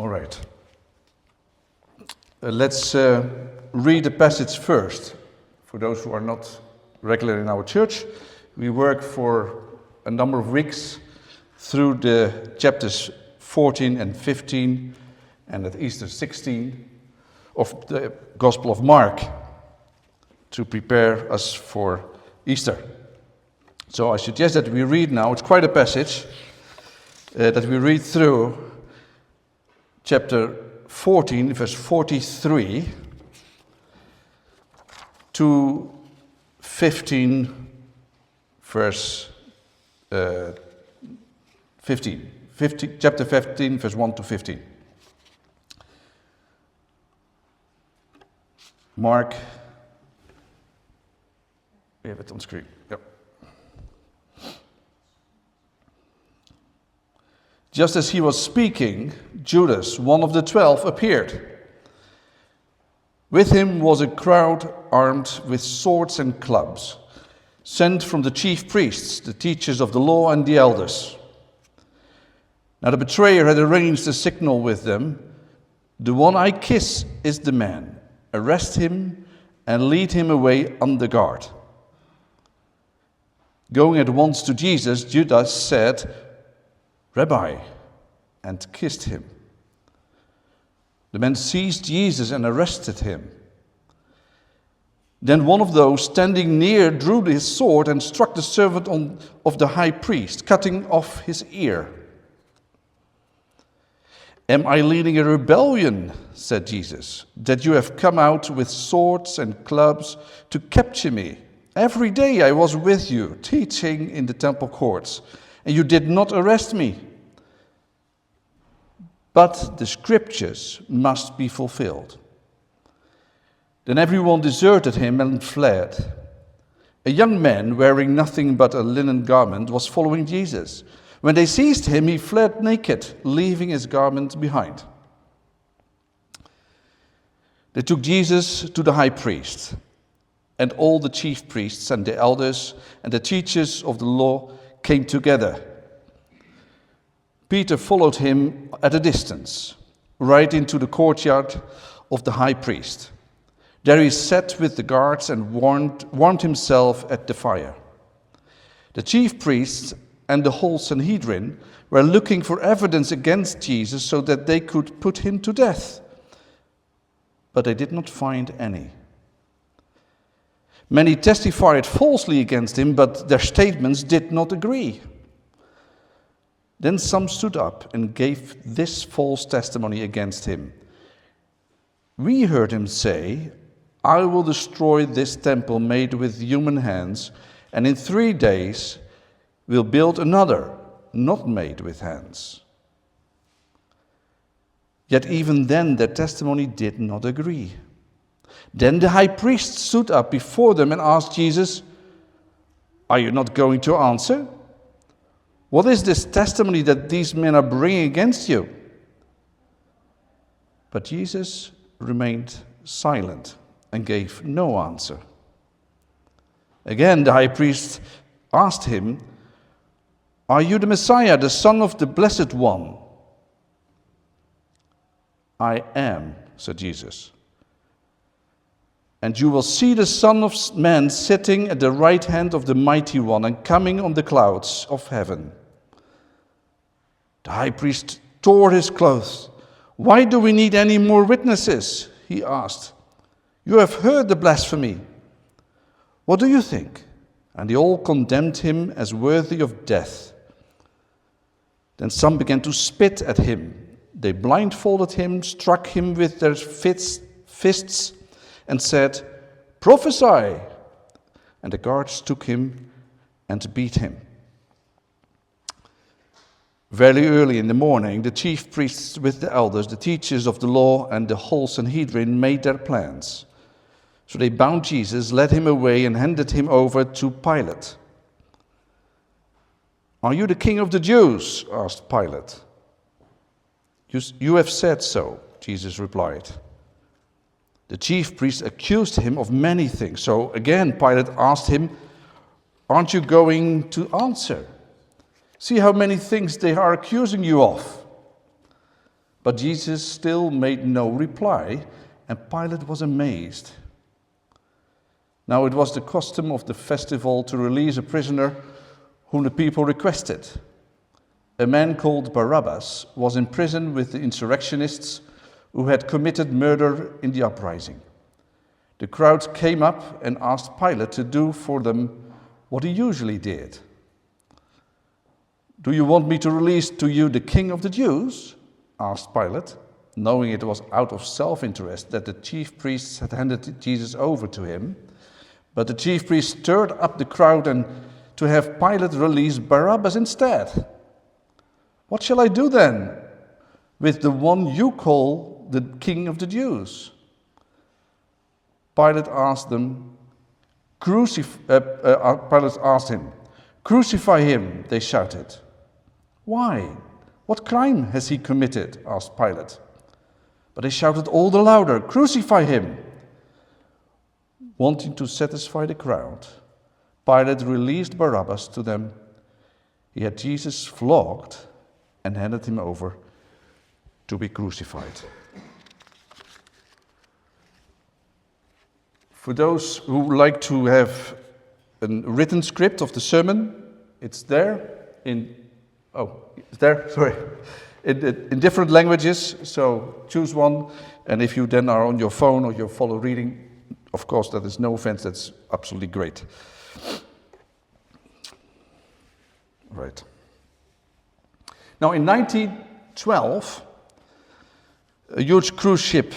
All right. Let's read the passage first. For those who are not regular in our church, we work for a number of weeks through the chapters 14 and 15 and at Easter 16 of the Gospel of Mark to prepare us for Easter. So I suggest that we read now, it's quite a passage, that we read through chapter 14, verse 43 to 15, verse 15. Chapter 15, verse 1 to 15. Mark, we have it on screen. Yep. Just as he was speaking, Judas, one of the 12, appeared. With him was a crowd armed with swords and clubs, sent from the chief priests, the teachers of the law, and the elders. Now the betrayer had arranged a signal with them. "The one I kiss is the man. Arrest him and lead him away under guard." Going at once to Jesus, Judas said, "Rabbi," and kissed him. The men seized Jesus and arrested him. Then one of those standing near drew his sword and struck the servant of the high priest, cutting off his ear. "Am I leading a rebellion," said Jesus, "that you have come out with swords and clubs to capture me? Every day I was with you, teaching in the temple courts, and you did not arrest me. But the scriptures must be fulfilled." Then everyone deserted him and fled. A young man wearing nothing but a linen garment was following Jesus. When they seized him, he fled naked, leaving his garment behind. They took Jesus to the high priest, and all the chief priests and the elders and the teachers of the law came together. Peter followed him at a distance, right into the courtyard of the high priest. There he sat with the guards and warmed himself at the fire. The chief priests and the whole Sanhedrin were looking for evidence against Jesus so that they could put him to death. But they did not find any. Many testified falsely against him, but their statements did not agree. Then some stood up and gave this false testimony against him. "We heard him say, 'I will destroy this temple made with human hands, and in 3 days will build another, not made with hands.' Yet even then their testimony did not agree. Then the high priest stood up before them and asked Jesus, 'Are you not going to answer? What is this testimony that these men are bringing against you?' But Jesus remained silent and gave no answer. Again the high priest asked him, 'Are you the Messiah, the Son of the Blessed One?' 'I am,' said Jesus. 'And you will see the Son of Man sitting at the right hand of the Mighty One and coming on the clouds of heaven.' The high priest tore his clothes. 'Why do we need any more witnesses?' he asked. 'You have heard the blasphemy. What do you think?' And they all condemned him as worthy of death. Then some began to spit at him. They blindfolded him, struck him with their fists, and said, 'Prophesy!' And the guards took him and beat him. Very early in the morning, the chief priests with the elders, the teachers of the law, and the whole Sanhedrin made their plans. So they bound Jesus, led him away, and handed him over to Pilate. 'Are you the king of the Jews?' asked Pilate. 'You have said so,' Jesus replied. The chief priests accused him of many things. So again, Pilate asked him, 'Aren't you going to answer? See how many things they are accusing you of.' But Jesus still made no reply, and Pilate was amazed. Now it was the custom of the festival to release a prisoner whom the people requested. A man called Barabbas was in prison with the insurrectionists who had committed murder in the uprising. The crowd came up and asked Pilate to do for them what he usually did. "Do you want me to release to you the king of the Jews?" asked Pilate, knowing it was out of self-interest that the chief priests had handed Jesus over to him. But the chief priests stirred up the crowd and to have Pilate release Barabbas instead. "What shall I do then with the one you call the king of the Jews?" Pilate asked him, "Crucify him," they shouted. "Why? What crime has he committed?" asked Pilate. But they shouted all the louder, "Crucify him!" Wanting to satisfy the crowd, Pilate released Barabbas to them. He had Jesus flogged and handed him over to be crucified. For those who like to have a written script of the sermon, it's there in different languages, so choose one, and if you then are on your phone or you follow reading, of course, that is no offense, that's absolutely great. Right. Now, in 1912, a huge cruise ship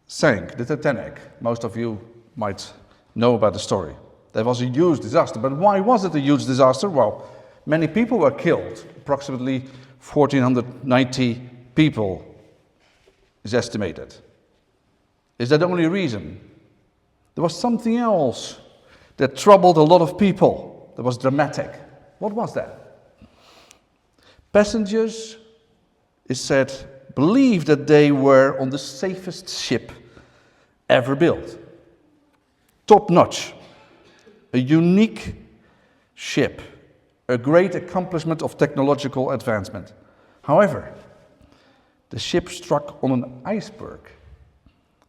sank, the Titanic. Most of you might know about the story. That was a huge disaster. But why was it a huge disaster? Well, many people were killed. Approximately 1,490 people is estimated. Is that the only reason? There was something else that troubled a lot of people. That was dramatic. What was that? Passengers, it said, believed that they were on the safest ship ever built. Top notch. A unique ship. A great accomplishment of technological advancement. However, the ship struck on an iceberg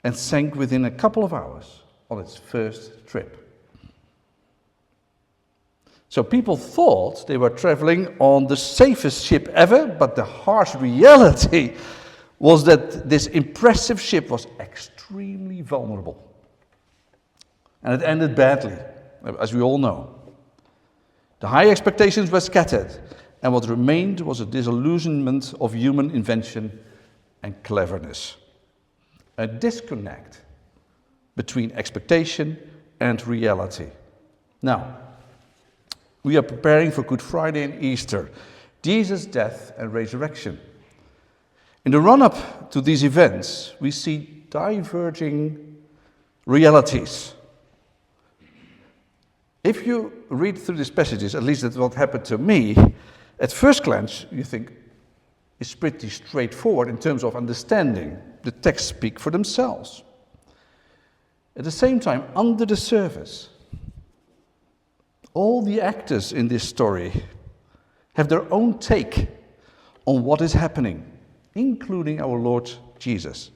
and sank within a couple of hours on its first trip. So people thought they were traveling on the safest ship ever, but the harsh reality was that this impressive ship was extremely vulnerable. And it ended badly, as we all know. The high expectations were scattered, and what remained was a disillusionment of human invention and cleverness. A disconnect between expectation and reality. Now, we are preparing for Good Friday and Easter, Jesus' death and resurrection. In the run-up to these events, we see diverging realities. If you read through these passages, at least that's what happened to me, at first glance you think it's pretty straightforward in terms of understanding. The texts speak for themselves. At the same time, under the surface, all the actors in this story have their own take on what is happening, including our Lord Jesus.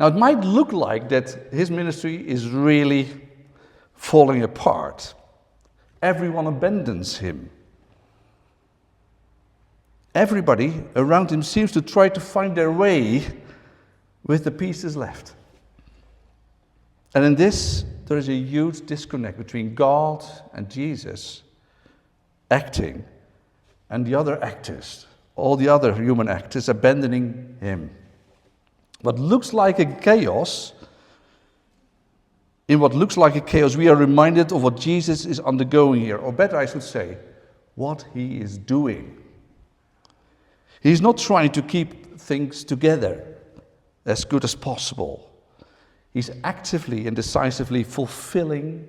Now, it might look like that his ministry is really falling apart. Everyone abandons him. Everybody around him seems to try to find their way with the pieces left. And in this, there is a huge disconnect between God and Jesus acting and the other actors, all the other human actors abandoning him. What looks like a chaos, in what looks like a chaos, we are reminded of what Jesus is undergoing here, or better I should say, what he is doing. He's not trying to keep things together as good as possible. He's actively and decisively fulfilling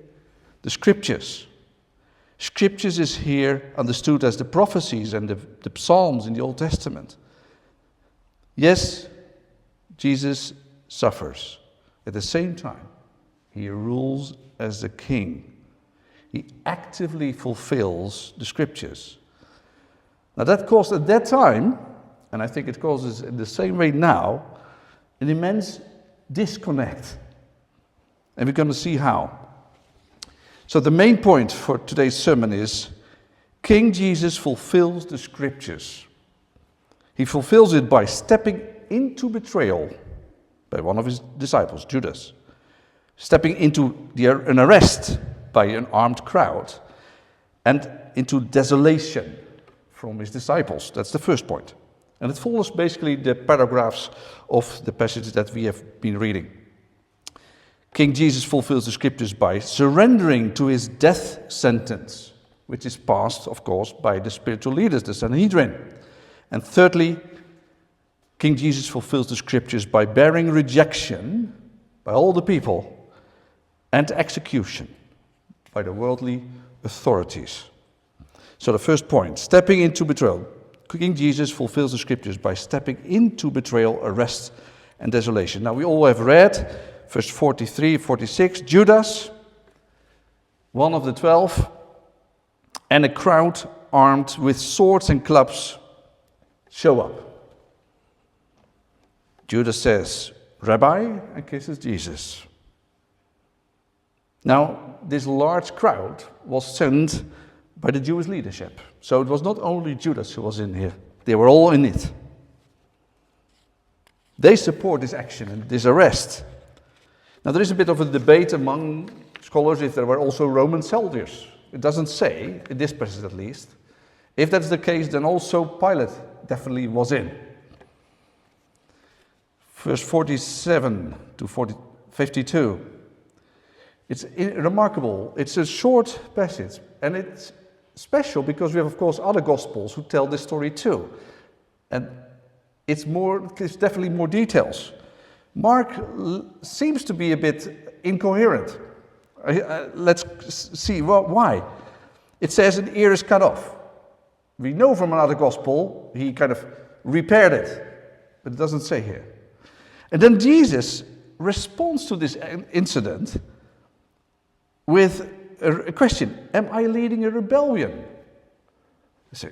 the scriptures. Scriptures is here understood as the prophecies and the psalms in the Old Testament. Yes, Jesus suffers. At the same time, he rules as the king. He actively fulfills the scriptures. Now that caused at that time and I think it causes in the same way now, an immense disconnect. And we're going to see how. So the main point for today's sermon is King Jesus fulfills the scriptures. He fulfills it by stepping into betrayal by one of his disciples, Judas, stepping into an arrest by an armed crowd, and into desolation from his disciples. That's the first point. And it follows basically the paragraphs of the passage that we have been reading. King Jesus fulfills the scriptures by surrendering to his death sentence, which is passed, of course, by the spiritual leaders, the Sanhedrin. And thirdly, King Jesus fulfills the scriptures by bearing rejection by all the people and execution by the worldly authorities. So the first point, stepping into betrayal. King Jesus fulfills the scriptures by stepping into betrayal, arrest, and desolation. Now we all have read verse 43, 46, Judas, one of the 12, and a crowd armed with swords and clubs show up. Judas says, Rabbi, and kisses Jesus. Now, this large crowd was sent by the Jewish leadership. So it was not only Judas who was in here, they were all in it. They support this action and this arrest. Now, there is a bit of a debate among scholars if there were also Roman soldiers. It doesn't say, in this passage at least. If that's the case, then also Pilate definitely was in. Verse 47 to 52. It's remarkable. It's a short passage, and it's special because we have, of course, other Gospels who tell this story too. And it's definitely more details. Mark seems to be a bit incoherent. Let's see why. It says an ear is cut off. We know from another Gospel he kind of repaired it, but it doesn't say here. And then Jesus responds to this incident with a question. Am I leading a rebellion? I say,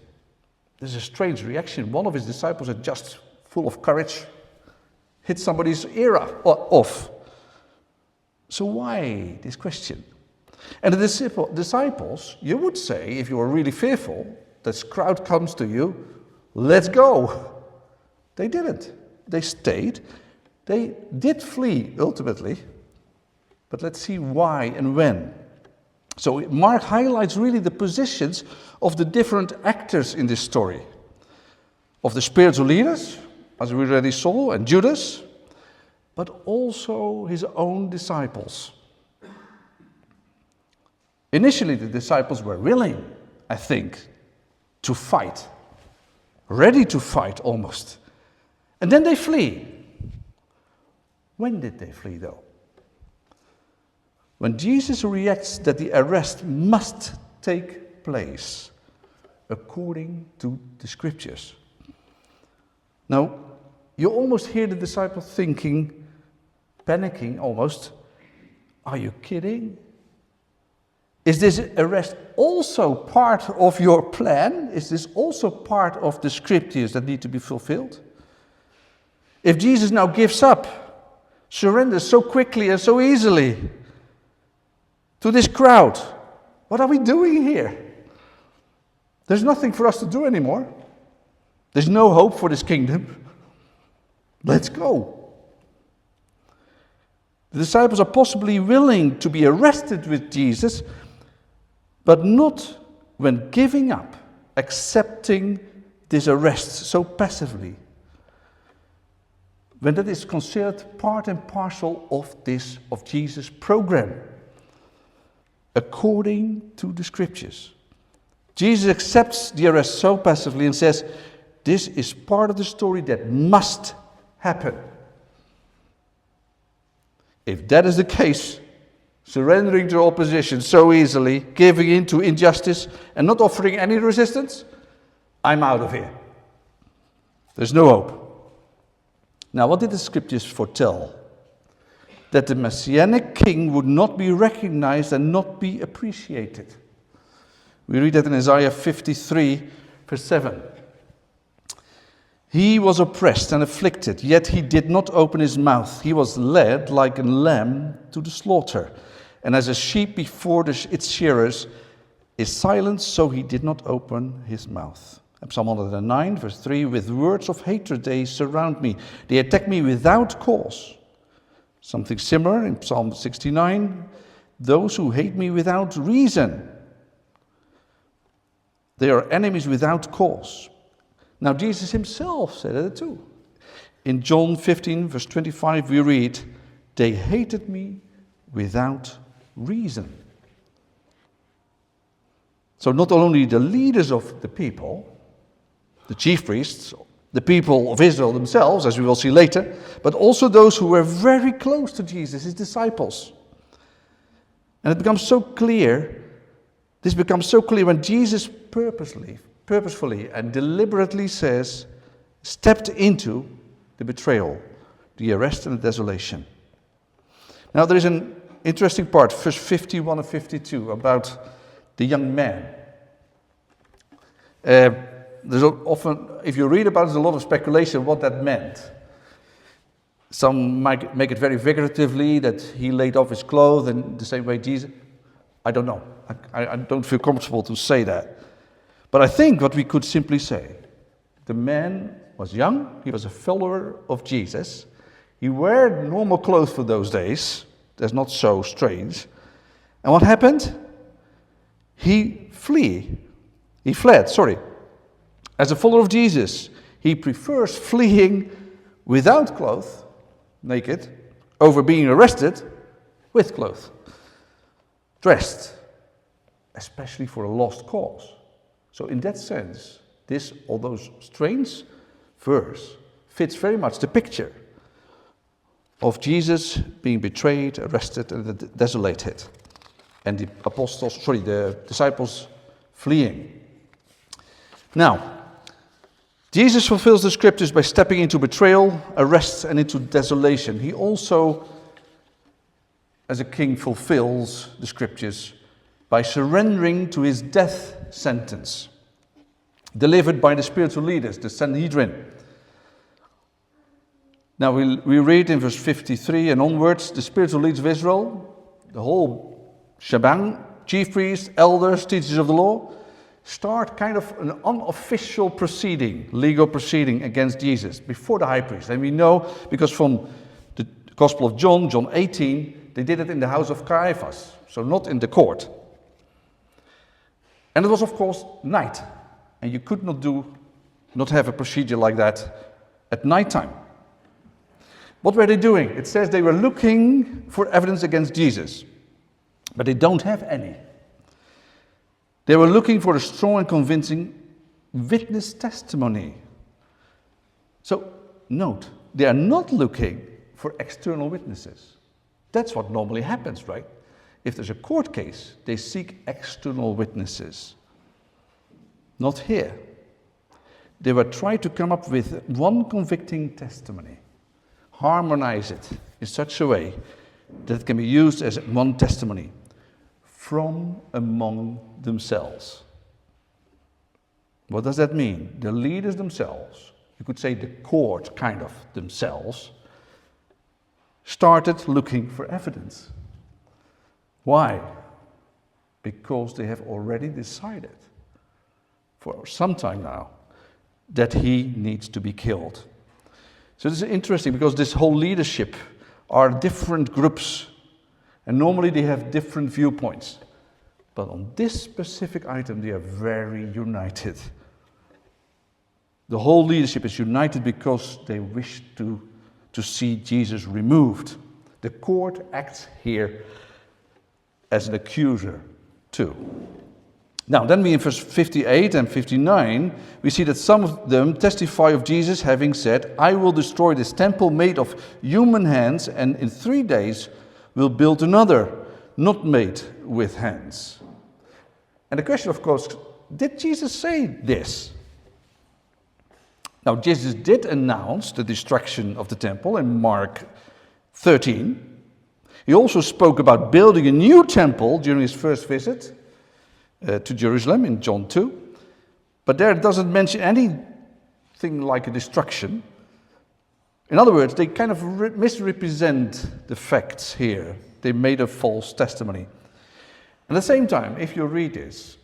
this is a strange reaction. One of his disciples had just, full of courage, hit somebody's ear off. So why this question? And the disciples, you would say, if you were really fearful, this crowd comes to you, let's go. They didn't. They stayed. They did flee, ultimately. But let's see why and when. So Mark highlights really the positions of the different actors in this story. Of the spiritual leaders, as we already saw, and Judas, but also his own disciples. Initially, the disciples were willing, I think, to fight. Ready to fight, almost. And then they flee. When did they flee, though? When Jesus reacts that the arrest must take place according to the scriptures. Now, you almost hear the disciples thinking, panicking almost, are you kidding? Is this arrest also part of your plan? Is this also part of the scriptures that need to be fulfilled? If Jesus now gives up, surrenders so quickly and so easily to this crowd, what are we doing here? There's nothing for us to do anymore. There's no hope for this kingdom. Let's go. The disciples are possibly willing to be arrested with Jesus, but not when giving up, accepting this arrest so passively. When that is considered part and parcel of Jesus' program, according to the scriptures. Jesus accepts the arrest so passively and says, this is part of the story that must happen. If that is the case, surrendering to opposition so easily, giving in to injustice, and not offering any resistance, I'm out of here. There's no hope. Now, what did the scriptures foretell? That the Messianic king would not be recognized and not be appreciated. We read that in Isaiah 53, verse 7. He was oppressed and afflicted, yet he did not open his mouth. He was led like a lamb to the slaughter, and as a sheep before its shearers is silent, so he did not open his mouth. And Psalm 109, verse 3, with words of hatred they surround me. They attack me without cause. Something similar in Psalm 69, those who hate me without reason. They are enemies without cause. Now Jesus himself said it too. In John 15, verse 25, we read, they hated me without reason. So not only the leaders of the people, the chief priests, the people of Israel themselves, as we will see later, but also those who were very close to Jesus, his disciples. And it becomes so clear, this becomes so clear when Jesus purposefully and deliberately stepped into the betrayal, the arrest and the desolation. Now there is an interesting part, verse 51 and 52, about the young man. There's often, if you read about it, there's a lot of speculation what that meant. Some might make it very figuratively that he laid off his clothes in the same way Jesus. I don't know. I don't feel comfortable to say that. But I think what we could simply say, the man was young, he was a follower of Jesus, he wore normal clothes for those days, that's not so strange. And what happened? He fled. As a follower of Jesus, he prefers fleeing without clothes, naked, over being arrested with clothes, dressed, especially for a lost cause. So in that sense, this, although strange verse, fits very much the picture of Jesus being betrayed, arrested, and desolated, and the disciples fleeing. Now, Jesus fulfills the scriptures by stepping into betrayal, arrest, and into desolation. He also, as a king, fulfills the scriptures by surrendering to his death sentence, delivered by the spiritual leaders, the Sanhedrin. Now we read in verse 53 and onwards, the spiritual leaders of Israel, the whole shebang, chief priests, elders, teachers of the law, start kind of an unofficial proceeding, legal proceeding against Jesus before the high priest. And we know, because from the Gospel of John, John 18, they did it in the house of Caiaphas, so not in the court. And it was, of course, night. And you could not have a procedure like that at nighttime. What were they doing? It says they were looking for evidence against Jesus, but they don't have any. They were looking for a strong and convincing witness testimony. So, note, they are not looking for external witnesses. That's what normally happens, right? If there's a court case, they seek external witnesses. Not here. They were trying to come up with one convicting testimony, harmonize it in such a way that it can be used as one testimony from among themselves. What does that mean? The leaders themselves, you could say the court kind of themselves, started looking for evidence. Why? Because they have already decided for some time now that he needs to be killed. So this is interesting because this whole leadership are different groups, and normally they have different viewpoints. But on this specific item, they are very united. The whole leadership is united because they wish to see Jesus removed. The court acts here as an accuser too. Now, then we in verse 58 and 59, we see that some of them testify of Jesus having said, I will destroy this temple made of human hands, and in 3 days will build another, not made with hands. And the question, of course, did Jesus say this? Now, Jesus did announce the destruction of the temple in Mark 13. He also spoke about building a new temple during his first visit to Jerusalem in John 2. But there it doesn't mention anything thing like a destruction. In other words, they kind of misrepresent the facts here. They made a false testimony. At the same time, if you read this,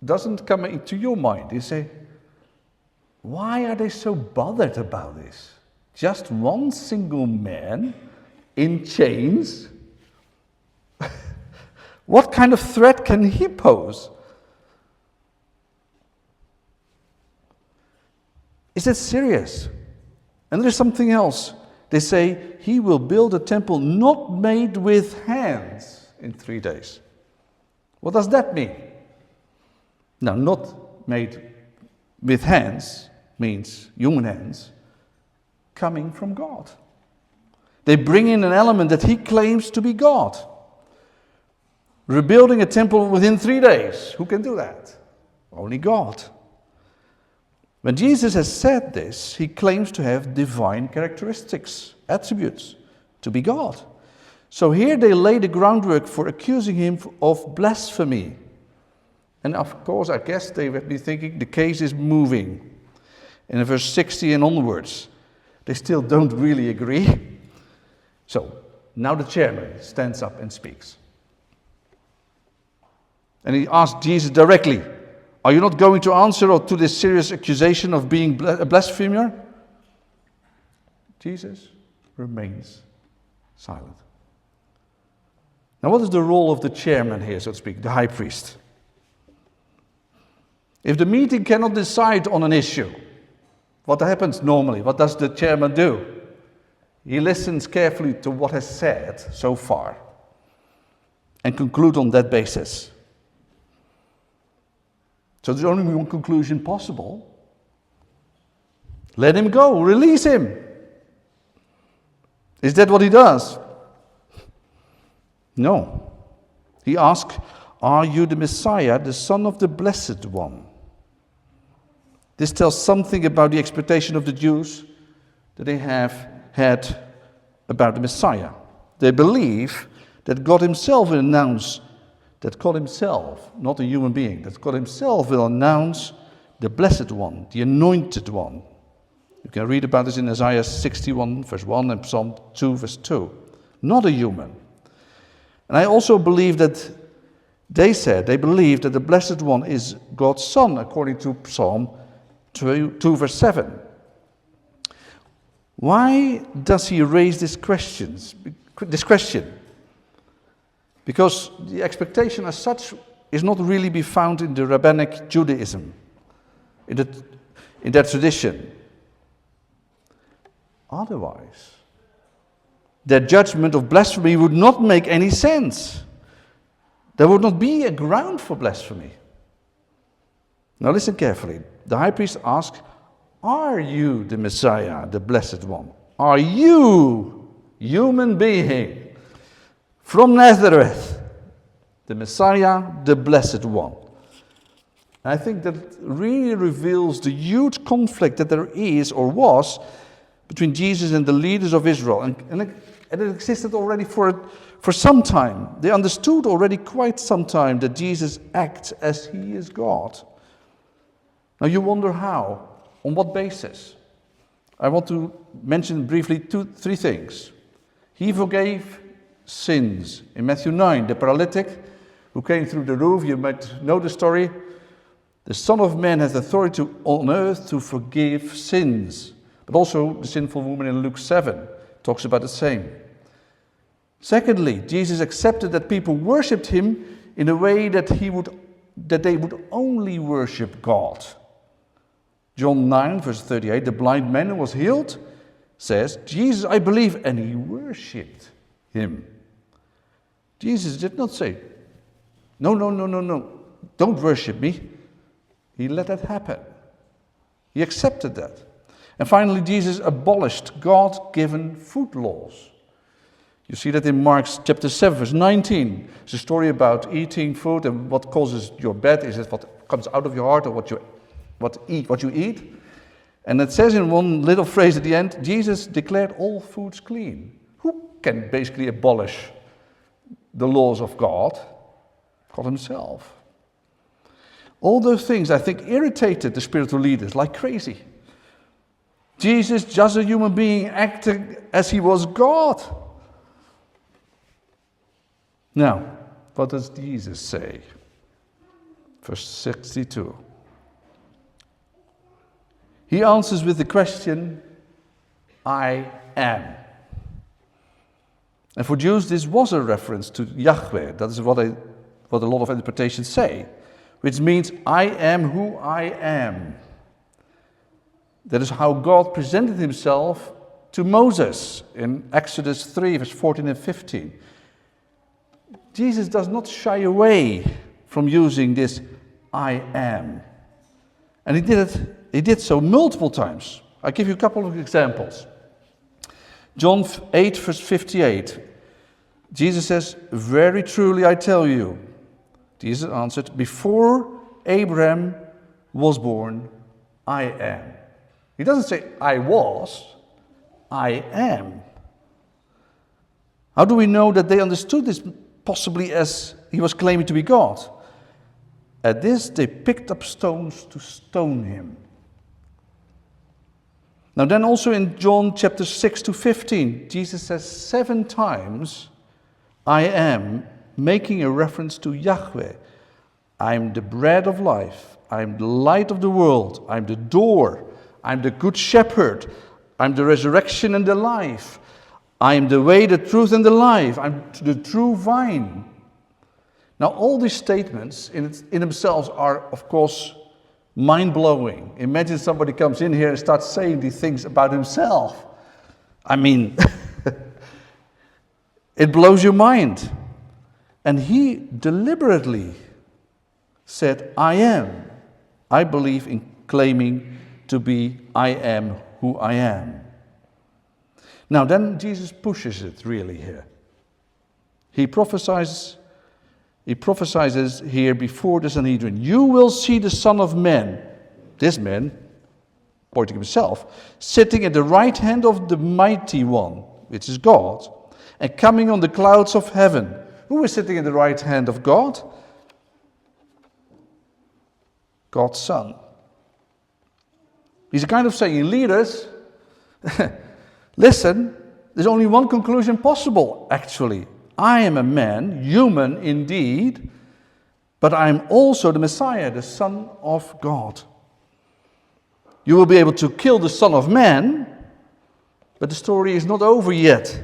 it doesn't come into your mind. You say, why are they so bothered about this? Just one single man in chains? What kind of threat can he pose? Is it serious? And there's something else. They say he will build a temple not made with hands in 3 days. What does that mean? Now, not made with hands means human hands coming from God. They bring in an element that he claims to be God. Rebuilding a temple within 3 days. Who can do that? Only God. When Jesus has said this, he claims to have divine characteristics, attributes, to be God. So here they lay the groundwork for accusing him of blasphemy. And of course, I guess they would be thinking the case is moving. In verse 60 and onwards, they still don't really agree. So now the chairman stands up and speaks. And he asks Jesus directly, are you not going to answer to this serious accusation of being a blasphemer? Jesus remains silent. Now, what is the role of the chairman here, so to speak, the high priest? If the meeting cannot decide on an issue, what happens normally? What does the chairman do? He listens carefully to what has said so far and conclude on that basis. So there's only one conclusion possible. Let him go, release him. Is that what he does? No. He asks, are you the Messiah, the Son of the Blessed One? This tells something about the expectation of the Jews that they have had about the Messiah. They believe that God himself will announce, that God himself, not a human being, that God himself will announce the Blessed One, the Anointed One. You can read about this in Isaiah 61 verse 1 and Psalm 2 verse 2. Not a human. And I also believe that they believe that the Blessed One is God's Son, according to Psalm 2 verse 7. Why does he raise this question? Because the expectation as such is not really be found in the rabbinic Judaism, in that tradition. Otherwise, their judgment of blasphemy would not make any sense. There would not be a ground for blasphemy. Now listen carefully. The high priest asks, are you the Messiah, the Blessed One? Are you, human being, from Nazareth, the Messiah, the Blessed One? And I think that really reveals the huge conflict that there is or was between Jesus and the leaders of Israel. And it existed already for some time. They understood already quite some time that Jesus acts as he is God. Now you wonder how, on what basis? I want to mention briefly three things. He forgave sins. In Matthew 9, the paralytic who came through the roof, you might know the story. The Son of Man has authority on earth to forgive sins. But also the sinful woman in Luke 7 talks about the same. Secondly, Jesus accepted that people worshipped him in a way that they would only worship God. John 9, verse 38, the blind man who was healed says, Jesus, I believe, and he worshipped him. Jesus did not say, no, don't worship me. He let that happen. He accepted that. And finally, Jesus abolished God-given food laws. You see that in Mark chapter 7, verse 19. It's a story about eating food and what causes your bad. Is it what comes out of your heart or what you eat? And it says in one little phrase at the end, Jesus declared all foods clean. Who can basically abolish the laws of God? God himself. All those things, I think, irritated the spiritual leaders like crazy. Jesus, just a human being, acting as he was God. Now, what does Jesus say? Verse 62. He answers with the question, I am. And for Jews, this was a reference to Yahweh. That is what a lot of interpretations say, which means I am who I am. That is how God presented himself to Moses in Exodus 3, verse 14 and 15. Jesus does not shy away from using this I am. And he did so multiple times. I'll give you a couple of examples. John 8, verse 58. Jesus says, very truly I tell you. Jesus answered, before Abraham was born, I am. He doesn't say, I was, I am. How do we know that they understood this possibly as he was claiming to be God? At this, they picked up stones to stone him. Now then also in John chapter 6 to 15, Jesus says 7 times, I am, making a reference to Yahweh. I'm the bread of life. I'm the light of the world. I'm the door. I'm the good shepherd. I'm the resurrection and the life. I am the way, the truth, and the life. I'm the true vine. Now, all these statements in themselves are, of course, mind-blowing. Imagine somebody comes in here and starts saying these things about himself. I mean, it blows your mind. And he deliberately said, I am. I believe in claiming to be I am who I am. Now then Jesus pushes it really here. He prophesies here before the Sanhedrin, you will see the Son of Man, this man, pointing himself, sitting at the right hand of the Mighty One, which is God, and coming on the clouds of heaven. Who is sitting at the right hand of God? God's Son. He's kind of saying, leaders, listen, there's only one conclusion possible, actually. I am a man, human indeed, but I am also the Messiah, the Son of God. You will be able to kill the Son of Man, but the story is not over yet.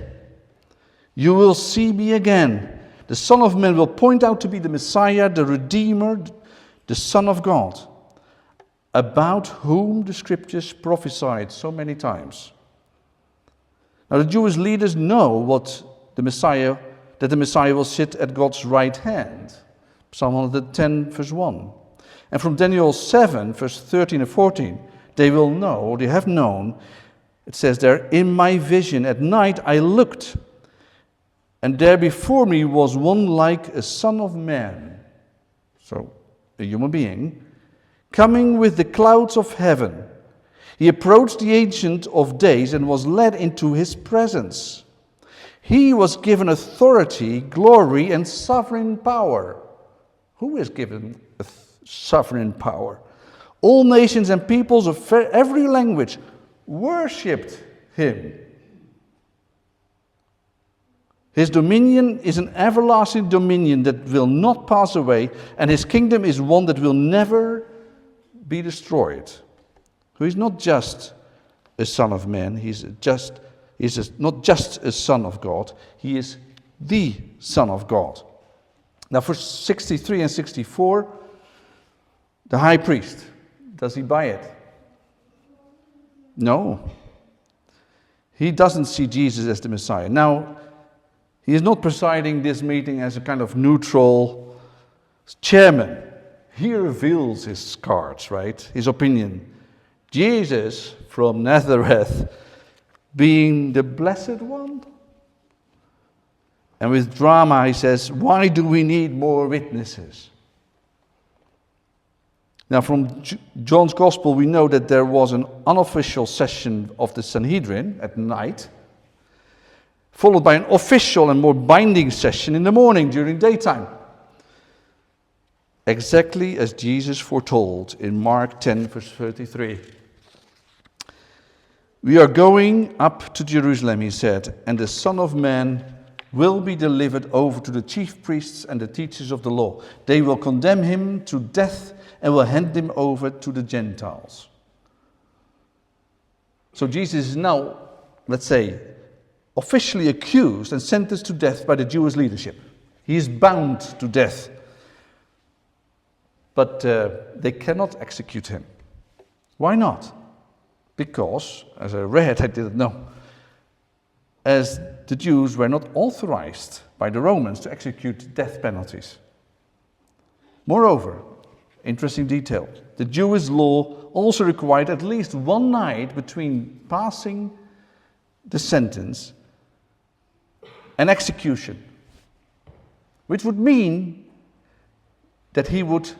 You will see me again. The Son of Man will point out to be the Messiah, the Redeemer, the Son of God, about whom the Scriptures prophesied so many times. Now the Jewish leaders know that the Messiah will sit at God's right hand. Psalm 110, verse 1. And from Daniel 7, verse 13 and 14, they will know, or they have known, it says there, in my vision at night I looked, and there before me was one like a son of man, so a human being, coming with the clouds of heaven. He approached the Ancient of Days and was led into his presence. He was given authority, glory, and sovereign power. Who is given sovereign power? All nations and peoples of every language worshipped him. His dominion is an everlasting dominion that will not pass away, and his kingdom is one that will never be destroyed. Who is not just a son of man, he's not just a son of God, he is the Son of God. Now for 63 and 64, the high priest, does he buy it? No. He doesn't see Jesus as the Messiah. Now, he is not presiding this meeting as a kind of neutral chairman. He reveals his cards, right? His opinion. Jesus from Nazareth being the blessed one. And with drama he says, why do we need more witnesses? Now from John's Gospel we know that there was an unofficial session of the Sanhedrin at night, followed by an official and more binding session in the morning during daytime. Exactly as Jesus foretold in Mark 10 verse 33. "We are going up to Jerusalem," he said, "and the Son of Man will be delivered over to the chief priests and the teachers of the law. They will condemn him to death and will hand him over to the Gentiles." So Jesus is now, let's say, officially accused and sentenced to death by the Jewish leadership. He is bound to death. But they cannot execute him. Why not? Because, as I read, I didn't know, as the Jews were not authorized by the Romans to execute death penalties. Moreover, interesting detail, the Jewish law also required at least one night between passing the sentence and execution, which would mean that he would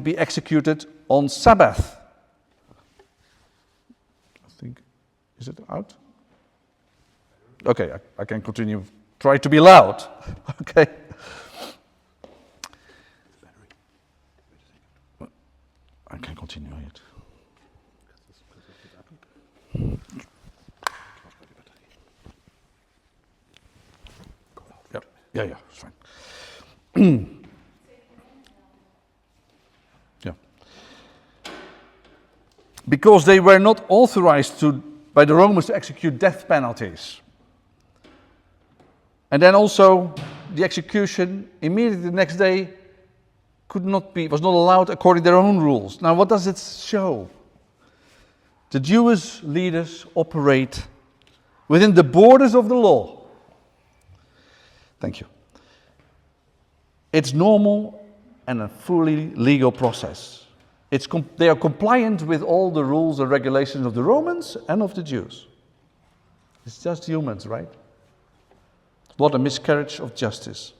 be executed on Sabbath. I think, is it out? Okay, I can continue. Try to be loud. Okay. I can continue it. Yeah, it's fine. Yeah. Because they were not authorized by the Romans to execute death penalties. And then also the execution immediately the next day was not allowed according to their own rules. Now what does it show? The Jewish leaders operate within the borders of the law. Thank you. It's normal and a fully legal process. They are compliant with all the rules and regulations of the Romans and of the Jews. It's just humans, right? What a miscarriage of justice.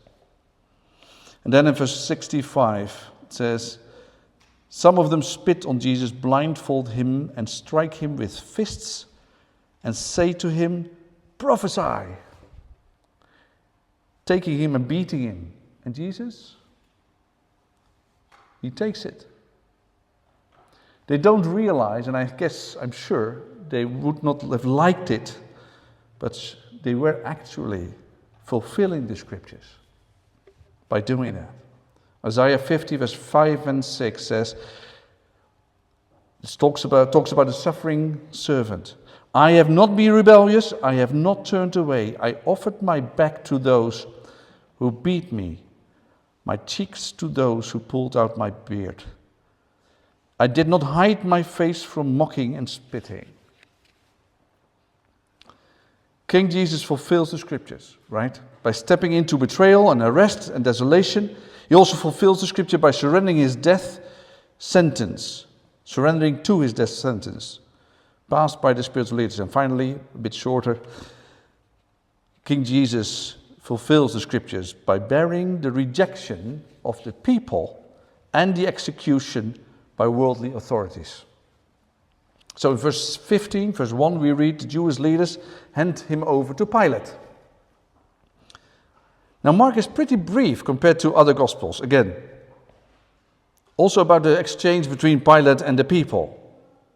And then in verse 65 it says, "Some of them spit on Jesus, blindfold him and strike him with fists and say to him, 'Prophesy,' taking him and beating him. And Jesus, he takes it. They don't realize, and I'm sure they would not have liked it, but they were actually fulfilling the scriptures by doing that. Isaiah 50 verse 5 and 6 says, it talks about the suffering servant. "I have not been rebellious, I have not turned away. I offered my back to those who beat me, my cheeks to those who pulled out my beard. I did not hide my face from mocking and spitting." King Jesus fulfills the scriptures, right? By stepping into betrayal and arrest and desolation. He also fulfills the scripture by surrendering to his death sentence, passed by the spiritual leaders. And finally, a bit shorter, King Jesus fulfills the scriptures by bearing the rejection of the people and the execution by worldly authorities. So in verse 15, verse 1, we read, "The Jewish leaders hand him over to Pilate." Now Mark is pretty brief compared to other Gospels. Again, also about the exchange between Pilate and the people.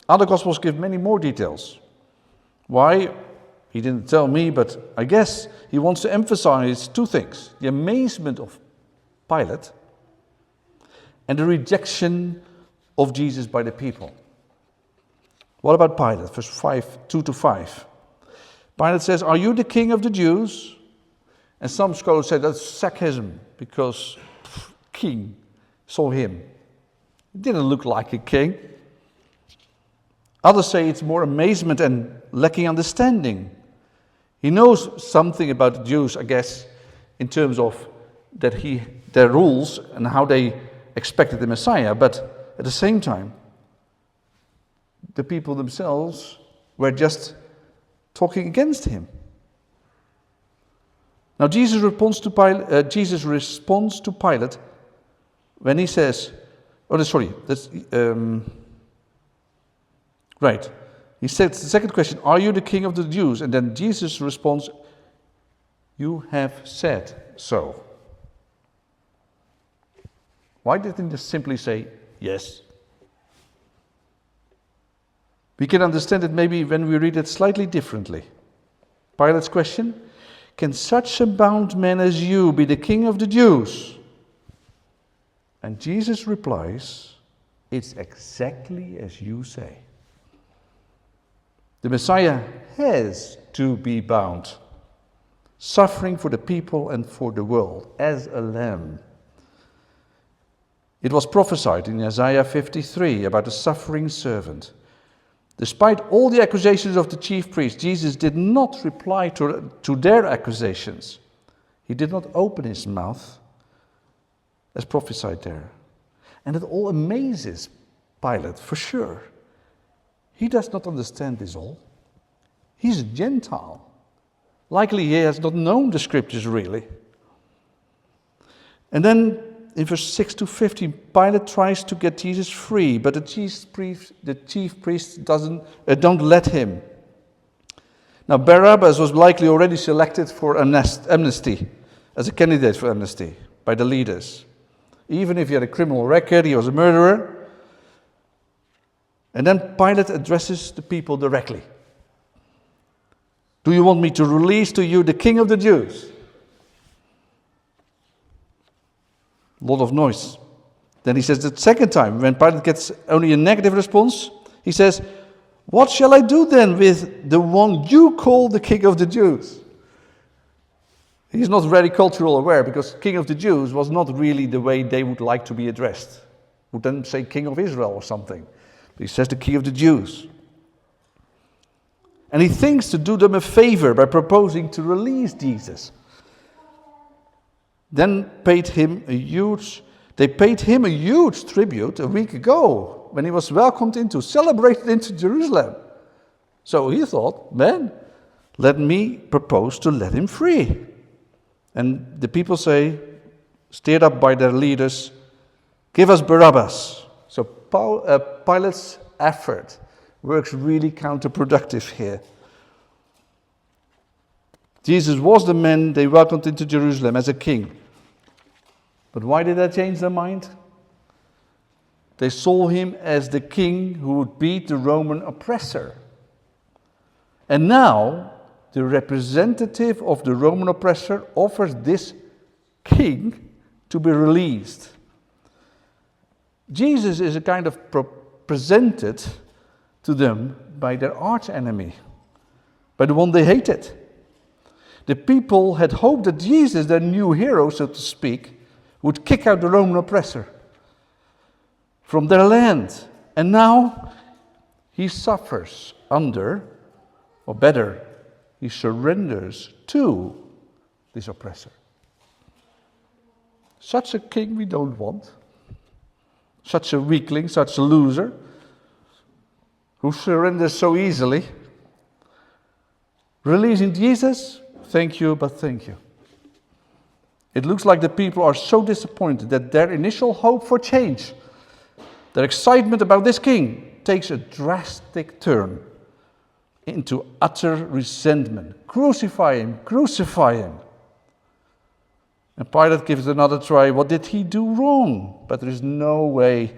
Other Gospels give many more details. Why? He didn't tell me, but I guess he wants to emphasize two things: the amazement of Pilate and the rejection of Jesus by the people. What about Pilate? Verse 2 to 5. Pilate says, "Are you the king of the Jews?" And some scholars say that's sarcasm, because king saw him. He didn't look like a king. Others say it's more amazement and lacking understanding. He knows something about the Jews, I guess, in terms of their rules and how they expected the Messiah, but at the same time, the people themselves were just talking against him. Now Jesus responds to Pilate when he says, right. He says the second question, "Are you the king of the Jews?" And then Jesus responds, "You have said so." Why didn't he simply say yes? We can understand it maybe when we read it slightly differently. Pilate's question, can such a bound man as you be the king of the Jews? And Jesus replies, it's exactly as you say. The Messiah has to be bound, suffering for the people and for the world as a lamb. It was prophesied in Isaiah 53 about a suffering servant. Despite all the accusations of the chief priests, Jesus did not reply to their accusations. He did not open his mouth as prophesied there. And it all amazes Pilate, for sure. He does not understand this all. He's a Gentile. Likely he has not known the scriptures really. And then in verse 6 to 15, Pilate tries to get Jesus free, but the chief priest don't let him. Now Barabbas was likely already selected for amnesty, as a candidate for amnesty by the leaders. Even if he had a criminal record, he was a murderer. And then Pilate addresses the people directly. Do you want me to release to you the king of the Jews? A lot of noise. Then he says the second time, when Pilate gets only a negative response, he says, what shall I do then with the one you call the king of the Jews? He's not very cultural aware, because king of the Jews was not really the way they would like to be addressed. Would then say king of Israel or something. But he says the king of the Jews. And he thinks to do them a favor by proposing to release Jesus. Then they paid him a huge tribute a week ago when he was welcomed celebrated into Jerusalem. So he thought, man, let me propose to let him free. And the people say, stirred up by their leaders, give us Barabbas. So Pilate's effort works really counterproductive here. Jesus was the man they welcomed into Jerusalem as a king. But why did that change their mind? They saw him as the king who would beat the Roman oppressor. And now, the representative of the Roman oppressor offers this king to be released. Jesus is a kind of presented to them by their arch-enemy, by the one they hated. The people had hoped that Jesus, their new hero, so to speak, would kick out the Roman oppressor from their land. And now he suffers under, or better, he surrenders to this oppressor. Such a king we don't want. Such a weakling, such a loser, who surrenders so easily. Releasing Jesus, thank you, but thank you. It looks like the people are so disappointed that their initial hope for change, their excitement about this king, takes a drastic turn into utter resentment. Crucify him, crucify him. And Pilate gives it another try. What did he do wrong? But there is no way,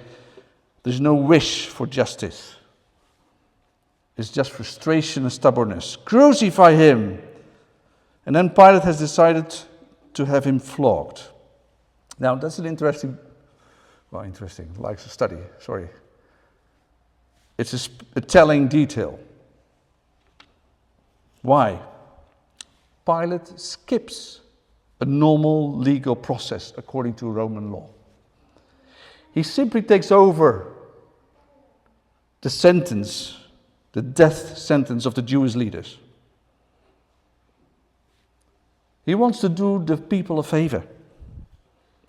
there's no wish for justice. It's just frustration and stubbornness. Crucify him. And then Pilate has decided to have him flogged. Now that's an interesting, like a study, sorry. It's a telling detail. Why? Pilate skips a normal legal process according to Roman law. He simply takes over the sentence, the death sentence of the Jewish leaders. He wants to do the people a favor.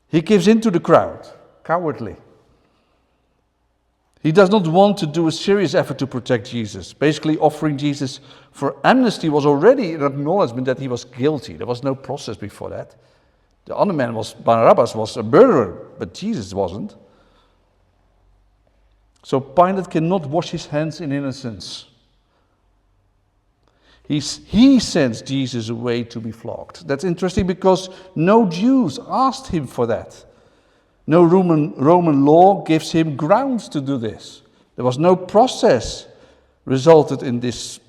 He gives in to the crowd, cowardly. He does not want to do a serious effort to protect Jesus. Basically, offering Jesus for amnesty was already an acknowledgement that he was guilty. There was no process before that. The other man, Barabbas, was a murderer, but Jesus wasn't. So Pilate cannot wash his hands in innocence. He sends Jesus away to be flogged. That's interesting because no Jews asked him for that. No Roman law gives him grounds to do this. There was no process resulted in this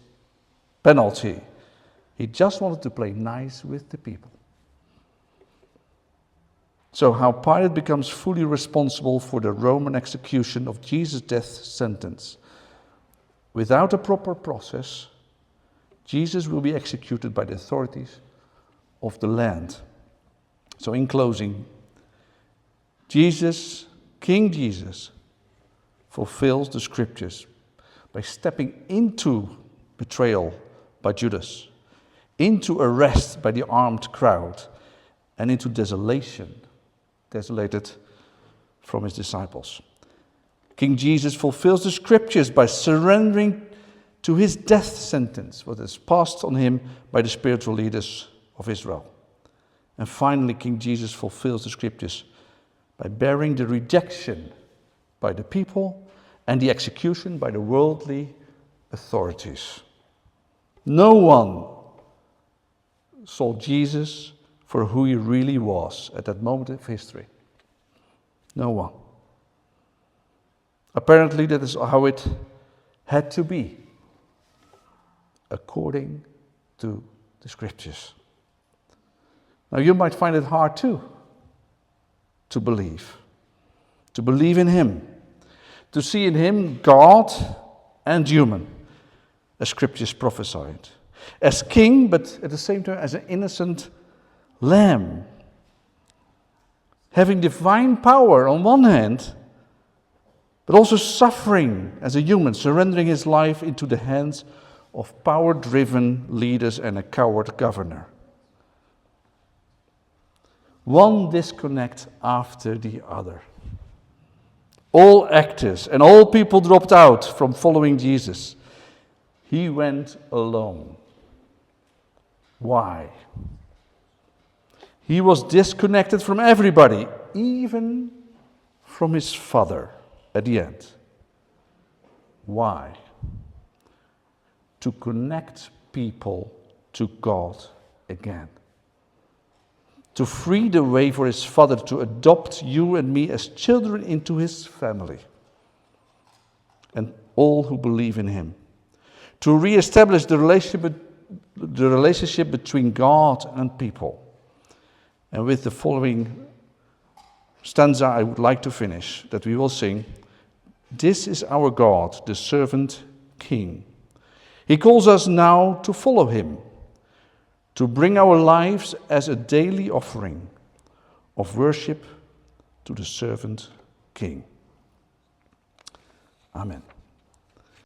penalty. He just wanted to play nice with the people. So how Pilate becomes fully responsible for the Roman execution of Jesus' death sentence. Without a proper process, Jesus will be executed by the authorities of the land. So in closing, King Jesus, fulfills the scriptures by stepping into betrayal by Judas, into arrest by the armed crowd, and into desolation, desolated from his disciples. King Jesus fulfills the scriptures by surrendering to his death sentence, what is passed on him by the spiritual leaders of Israel. And finally, King Jesus fulfills the scriptures by bearing the rejection by the people and the execution by the worldly authorities. No one saw Jesus for who he really was at that moment of history. No one. Apparently, that is how it had to be, according to the scriptures. Now, you might find it hard too to believe in him, to see in him God and human, as scriptures prophesied, as king, but at the same time as an innocent lamb, having divine power on one hand, but also suffering as a human, surrendering his life into the hands of power-driven leaders and a coward governor. One disconnect after the other. All actors and all people dropped out from following Jesus. He went alone. Why? He was disconnected from everybody, even from his Father at the end. Why? To connect people to God again. To free the way for his Father to adopt you and me as children into his family. And all who believe in him. To re-establish the relationship between God and people. And with the following stanza I would like to finish, that we will sing. This is our God, the servant King. He calls us now to follow him, to bring our lives as a daily offering of worship to the servant King. Amen.